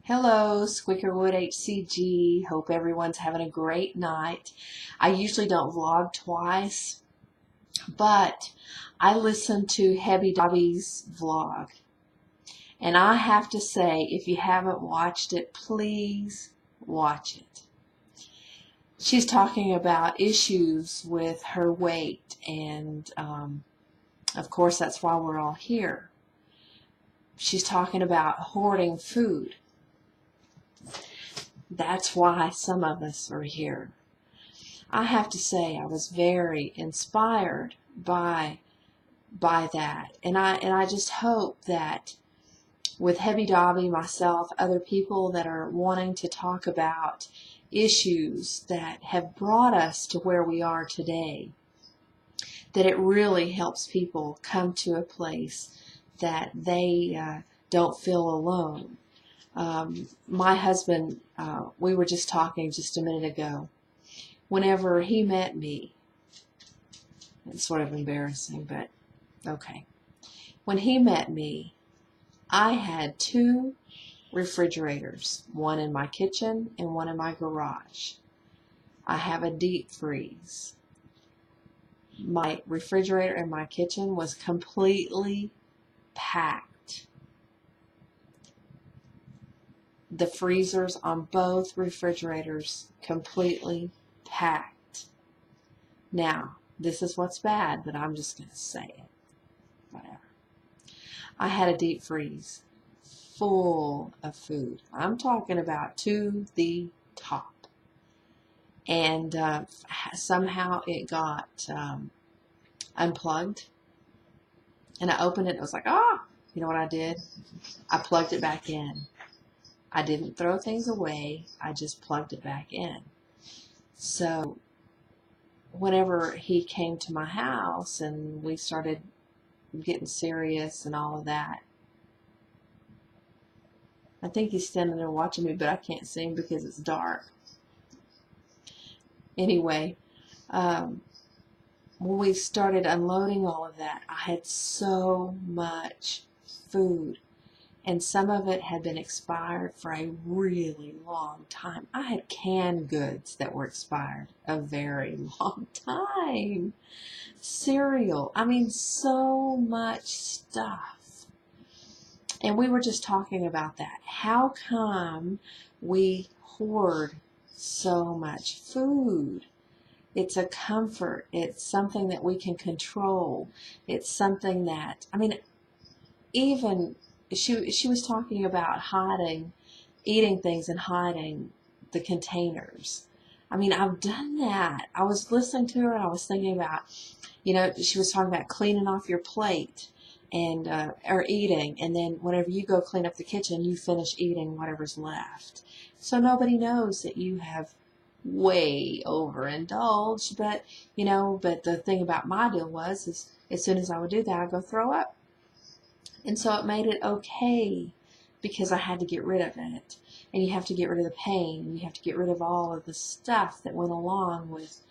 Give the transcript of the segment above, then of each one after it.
Hello, Squeakerwood HCG. Hope everyone's having a great night. I usually don't vlog twice, but I listened to Hebbydobby's vlog. And I have to say, if you haven't watched it, please watch it. She's talking about issues with her weight, and of course that's why we're all here. She's talking about hoarding food. That's why some of us are here. I have to say I was very inspired by that, and I just hope that with Hebbydobby, myself, other people that are wanting to talk about issues that have brought us to where we are today, that it really helps people come to a place that they don't feel alone. My husband, we were just talking just a minute ago. Whenever he met me, it's sort of embarrassing, but okay. When he met me, I had 2 refrigerators, one in my kitchen and one in my garage. I have a deep freeze. My refrigerator in my kitchen was completely packed. The freezers on both refrigerators completely packed. Now, this is what's bad, but I'm just going to say it. Whatever. I had a deep freeze full of food. I'm talking about to the top. And somehow it got unplugged. And I opened it and it was like, ah! You know what I did? I plugged it back in. I didn't throw things away. I just plugged it back in. So whenever he came to my house and we started getting serious and all of that, I think he's standing there watching me, but I can't see him because it's dark. Anyway, when we started unloading all of that, I had so much food. And some of it had been expired for a really long time. I had canned goods that were expired a very long time. Cereal. I mean, so much stuff. And we were just talking about that. How come we hoard so much food? It's a comfort. It's something that we can control. It's something that, I mean, even she was talking about eating things and hiding the containers. I mean, I've done that. I was listening to her and I was thinking about, she was talking about cleaning off your plate and or eating, and then whenever you go clean up the kitchen, you finish eating whatever's left. So nobody knows that you have way overindulged. But the thing about my deal is as soon as I would do that, I'd go throw up. And so it made it okay because I had to get rid of it. And you have to get rid of the pain. And you have to get rid of all of the stuff that went along with,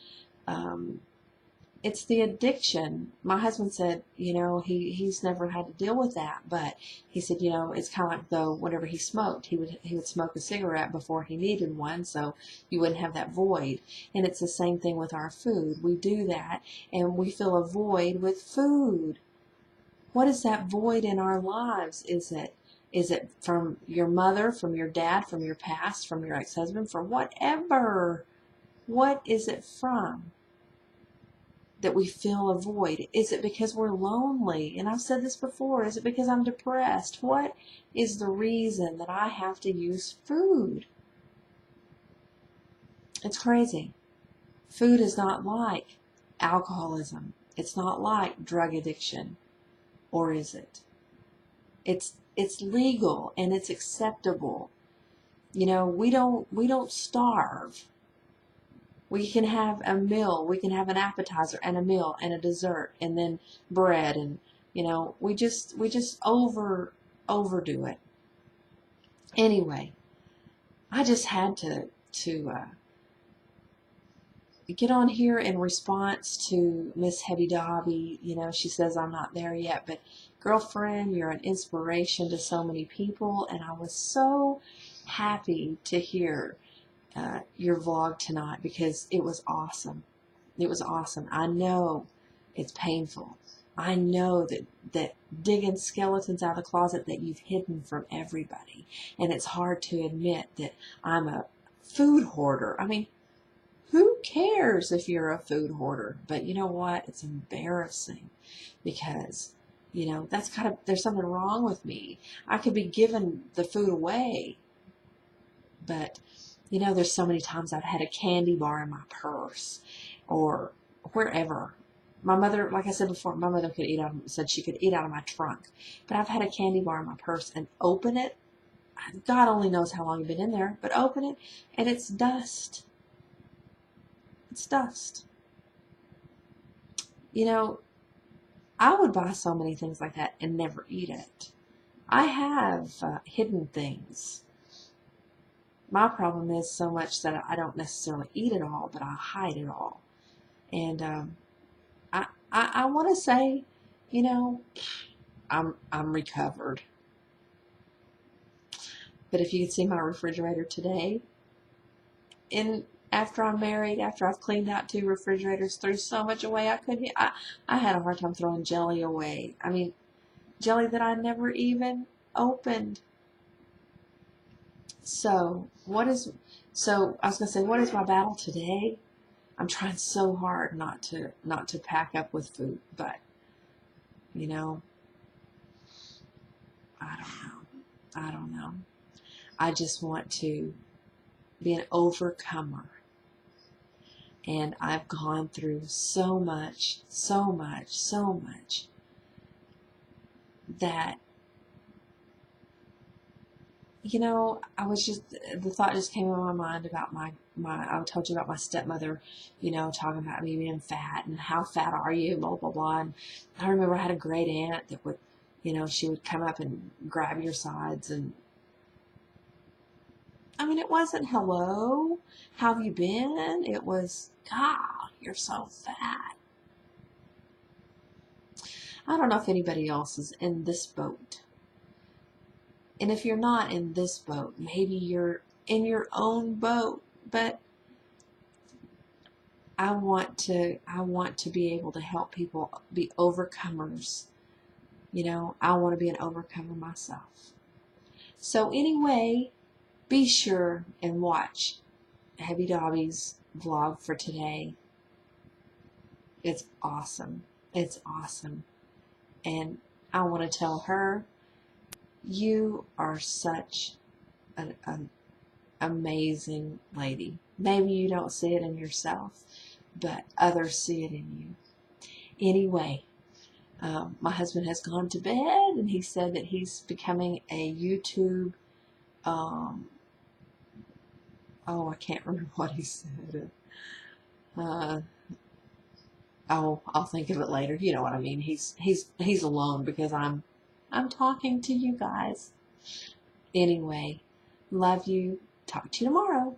it's the addiction. My husband said, he's never had to deal with that. But he said, it's kind of like though whenever he smoked, he would smoke a cigarette before he needed one, so you wouldn't have that void. And it's the same thing with our food. We do that and we fill a void with food. What is that void in our lives? Is it from your mother, from your dad, from your past, from your ex-husband, from whatever? What is it from that we feel a void? Is it because we're lonely? And I've said this before. Is it because I'm depressed? What is the reason that I have to use food? It's crazy. Food is not like alcoholism. It's not like drug addiction. Or is it? It's legal and it's acceptable. We don't starve. We can have a meal, we can have an appetizer and a meal and a dessert and then bread, and we just overdo it. Anyway, I just had to get on here in response to Miss Hebbydobby. She says I'm not there yet, but girlfriend. You're an inspiration to so many people, and I was so happy to hear your vlog tonight because it was awesome. It was awesome. I know it's painful. I know that digging skeletons out of the closet that you've hidden from everybody. And it's hard to admit that I'm a food hoarder. I mean, who cares if you're a food hoarder? But you know what? It's embarrassing because, that's there's something wrong with me. I could be giving the food away, but, there's so many times I've had a candy bar in my purse or wherever. My mother, like I said before, my mother said she could eat out of my trunk. But I've had a candy bar in my purse and open it. God only knows how long it's been in there, but open it and it's dust. It's dust. I would buy so many things like that and never eat it. I have hidden things. My problem is so much that I don't necessarily eat it all, but I hide it all. And I want to say, I'm recovered. But if you could see my refrigerator today, after I'm married, after I've cleaned out 2 refrigerators, threw so much away I had a hard time throwing jelly away. I mean, jelly that I never even opened. So I was gonna say, what is my battle today? I'm trying so hard not to pack up with food, but I don't know. I just want to be an overcomer. And I've gone through so much that, the thought just came in my mind about I told you about my stepmother, talking about me being fat and how fat are you, blah, blah, blah. And I remember I had a great aunt that would, she would come up and grab your sides and, I mean, it wasn't hello, how have you been? It was, God, you're so fat. I don't know if anybody else is in this boat. And if you're not in this boat, maybe you're in your own boat. But I want to be able to help people be overcomers. I want to be an overcomer myself. So anyway, be sure and watch Hebbydobby's vlog for today. It's awesome. It's awesome. And I want to tell her, you are such an amazing lady. Maybe you don't see it in yourself, but others see it in you. Anyway, my husband has gone to bed, and he said that he's becoming a YouTube, I can't remember what he said. I'll think of it later. You know what I mean. He's alone because I'm talking to you guys. Anyway, love you. Talk to you tomorrow.